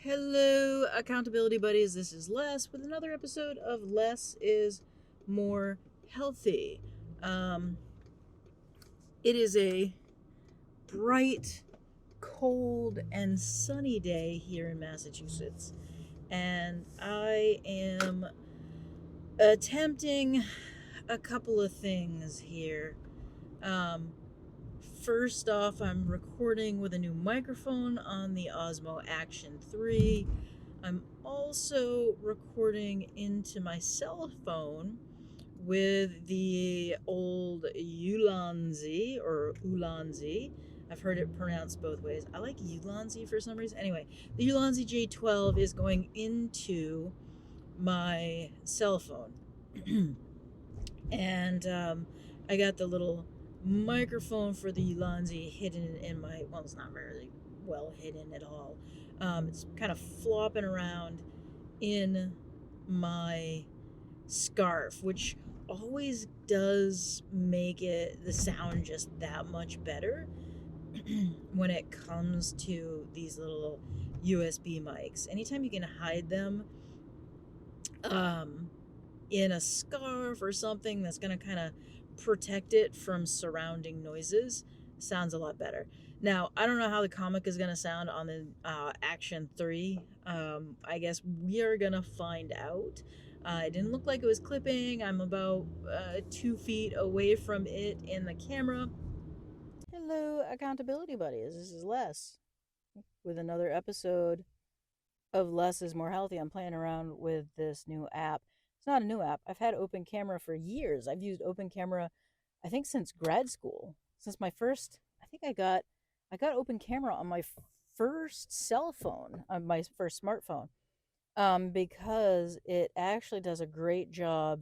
Hello, accountability buddies. This is Les with another episode of Less is More Healthy. Um, it is a bright, cold, and sunny day here in Massachusetts, and I am attempting a couple of things here. Um, First off, I'm recording with a new microphone on the Osmo Action 3. I'm also recording into my cell phone with the old Ulanzi or Ulanzi. I've heard it pronounced both ways. I like Ulanzi for some reason. Anyway, the Ulanzi J12 is going into my cell phone. And I got the little microphone for the Ulanzi hidden in my, well, it's not very well hidden at all. It's kind of flopping around in my scarf, which always does make it the sound just that much better when it comes to these little USB mics. Anytime you can hide them um, in a scarf or something that's going to kind of protect it from surrounding noises, sounds a lot better. Now, I don't know how the comic is going to sound on the Action 3. I guess we are going to find out. It didn't look like it was clipping. I'm about 2 feet away from it in the camera. Hello, accountability buddies. This is Les with another episode of Less is More Healthy. I'm playing around with this new app. It's not a new app. I've had Open Camera for years. I've used Open Camera, I think, since grad school. Since my first, I got Open Camera on my first cell phone, on my first smartphone, because it actually does a great job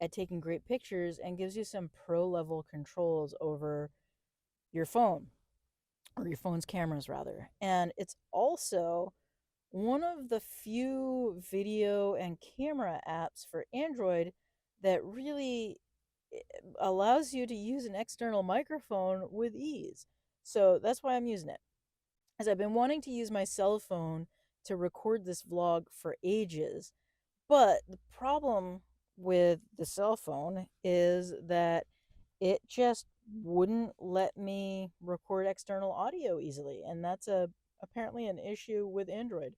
at taking great pictures and gives you some pro level controls over your phone, or your phone's cameras rather. And it's also one of the few video and camera apps for Android that really allows you to use an external microphone with ease. So that's why I'm using it. As I've been wanting to use my cell phone to record this vlog for ages, but the problem with the cell phone is that it just wouldn't let me record external audio easily, and that's apparently an issue with Android.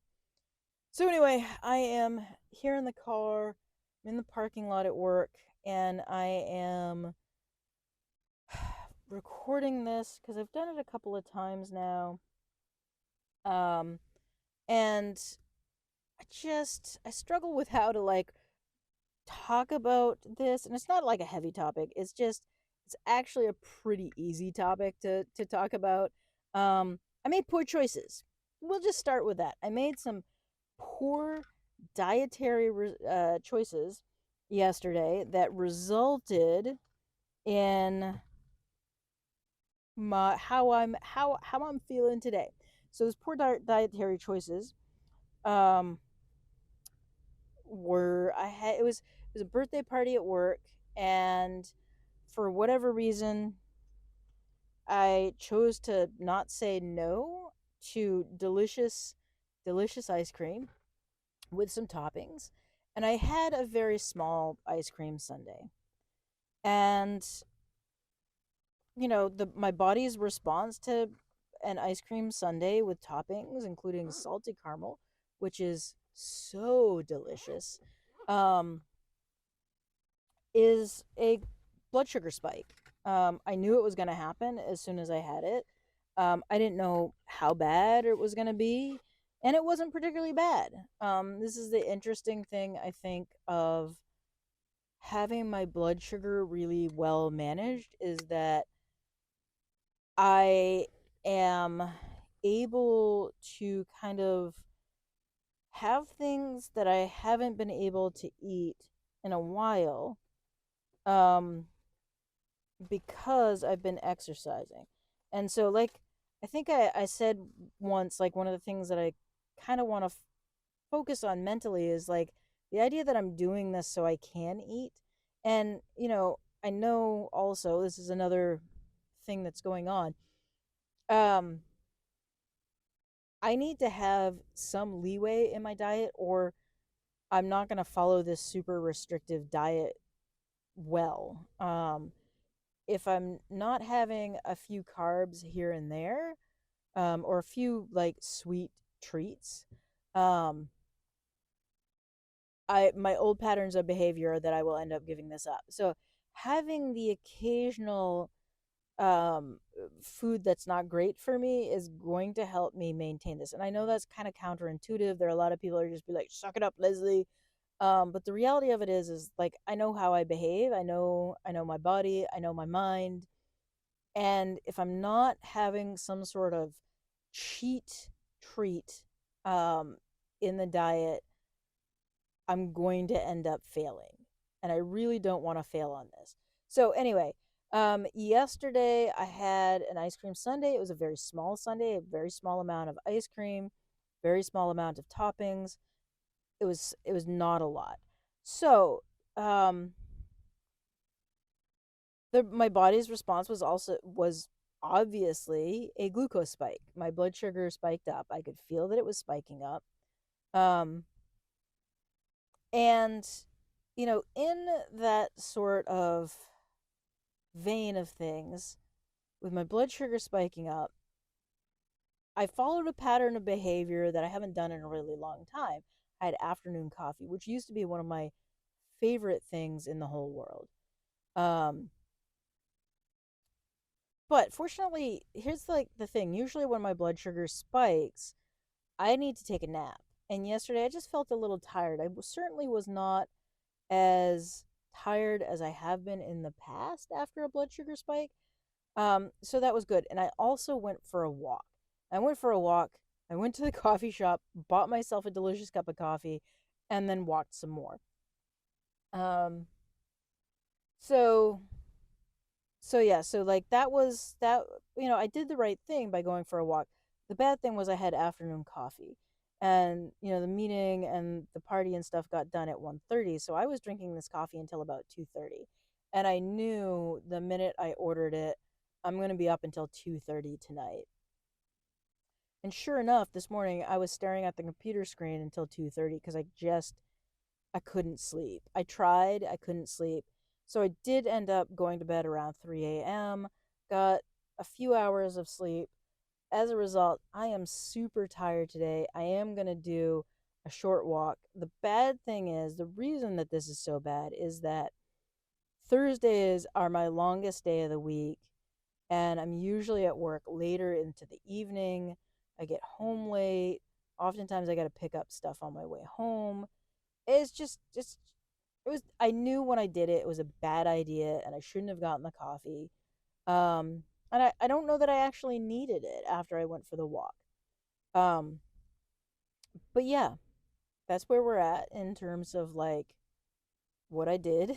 So anyway, I am here in the car, I'm in the parking lot at work, and I am recording this because I've done it a couple of times now. Um, and I struggle with how to talk about this, and it's not like a heavy topic. It's actually a pretty easy topic to talk about. I made poor choices. We'll just start with that. I made some poor dietary choices yesterday that resulted in my how I'm feeling today. So those poor dietary choices um were I had it was a birthday party at work, and for whatever reason I chose to not say no to delicious ice cream with some toppings, and I had a very small ice cream sundae. And the my body's response to an ice cream sundae with toppings, including salty caramel, which is so delicious, um, is a blood sugar spike. I knew it was going to happen as soon as I had it. I didn't know how bad it was going to be, and it wasn't particularly bad. This is the interesting thing, I think, of having my blood sugar really well managed, is that I am able to kind of have things that I haven't been able to eat in a while, um, because I've been exercising. And so, I think I said once, like, one of the things that I kind of want to focus on mentally is like the idea that I'm doing this so I can eat. And, I know also this is another thing that's going on. Um, I need to have some leeway in my diet, or I'm not going to follow this super restrictive diet well. If I'm not having a few carbs here and there, or a few like sweet treats, um, I my old patterns of behavior that I will end up giving this up. So having the occasional food that's not great for me is going to help me maintain this. And I know that's kind of counterintuitive. There are a lot of people who are just be like, suck it up, Leslie. But the reality of it is like I know how I behave. I know my body, I know my mind. And if I'm not having some sort of cheat treat um in the diet, I'm going to end up failing. And I really don't want to fail on this. So anyway, yesterday I had an ice cream sundae. It was a very small sundae, a very small amount of ice cream, very small amount of toppings. It was not a lot. So, um my body's response was obviously a glucose spike. My blood sugar spiked up. I could feel that it was spiking up. Um And, in that sort of vein of things, with my blood sugar spiking up, I followed a pattern of behavior that I haven't done in a really long time. I had afternoon coffee, which used to be one of my favorite things in the whole world. Um, but fortunately, here's like the thing. Usually when my blood sugar spikes, I need to take a nap. And yesterday I just felt a little tired. Certainly was not as tired as I have been in the past after a blood sugar spike. So that was good. And I also went for a walk. I went for a walk. I went to the coffee shop, bought myself a delicious cup of coffee, and then walked some more. Um, so yeah, so like that was that, I did the right thing by going for a walk. The bad thing was I had afternoon coffee. And, the meeting and the party and stuff got done at 1:30, so I was drinking this coffee until about 2:30. And I knew the minute I ordered it, I'm going to be up until 2:30 tonight. And sure enough, this morning I was staring at the computer screen until 2:30 because I couldn't sleep. I tried, I couldn't sleep. So I did end up going to bed around 3 a.m., got a few hours of sleep. As a result, I am super tired today. I am going to do a short walk. The bad thing is, the reason that this is so bad is that Thursdays are my longest day of the week, and I'm usually at work later into the evening. I get home late. Oftentimes I got to pick up stuff on my way home. It's just it was I knew when I did it it was a bad idea and I shouldn't have gotten the coffee. And I don't know that I actually needed it after I went for the walk. Um but yeah, that's where we're at in terms of like what I did.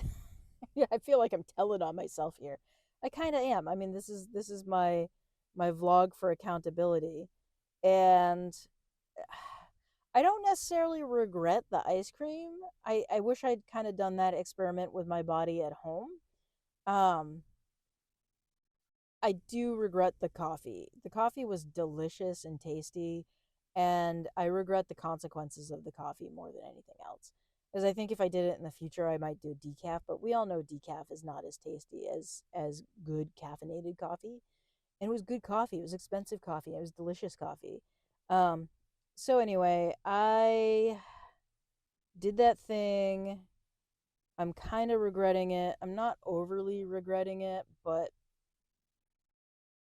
Yeah, I feel like I'm telling on myself here. I kind of am. I mean, this is my vlog for accountability. And I don't necessarily regret the ice cream. I wish I'd kind of done that experiment with my body at home. Um, I do regret the coffee. The coffee was delicious and tasty, and I regret the consequences of the coffee more than anything else. Because I think if I did it in the future, I might do decaf, but we all know decaf is not as tasty as good caffeinated coffee. And it was good coffee. It was expensive coffee. It was delicious coffee. Um, so anyway, I did that thing. I'm kind of regretting it. I'm not overly regretting it, but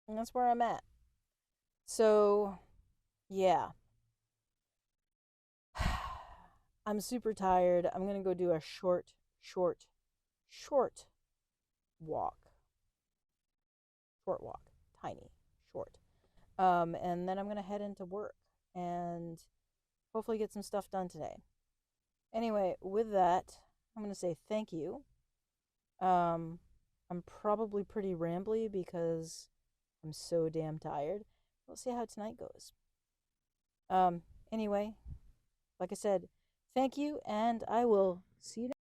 that's where I'm at. So, yeah. I'm super tired. I'm going to go do a short walk. Short walk. Tiny. Short. And then I'm going to head into work and hopefully get some stuff done today. Anyway, with that, I'm going to say thank you. Um, I'm probably pretty rambly because I'm so damn tired. We'll see how tonight goes. Um, anyway, like I said, thank you, and I will see you next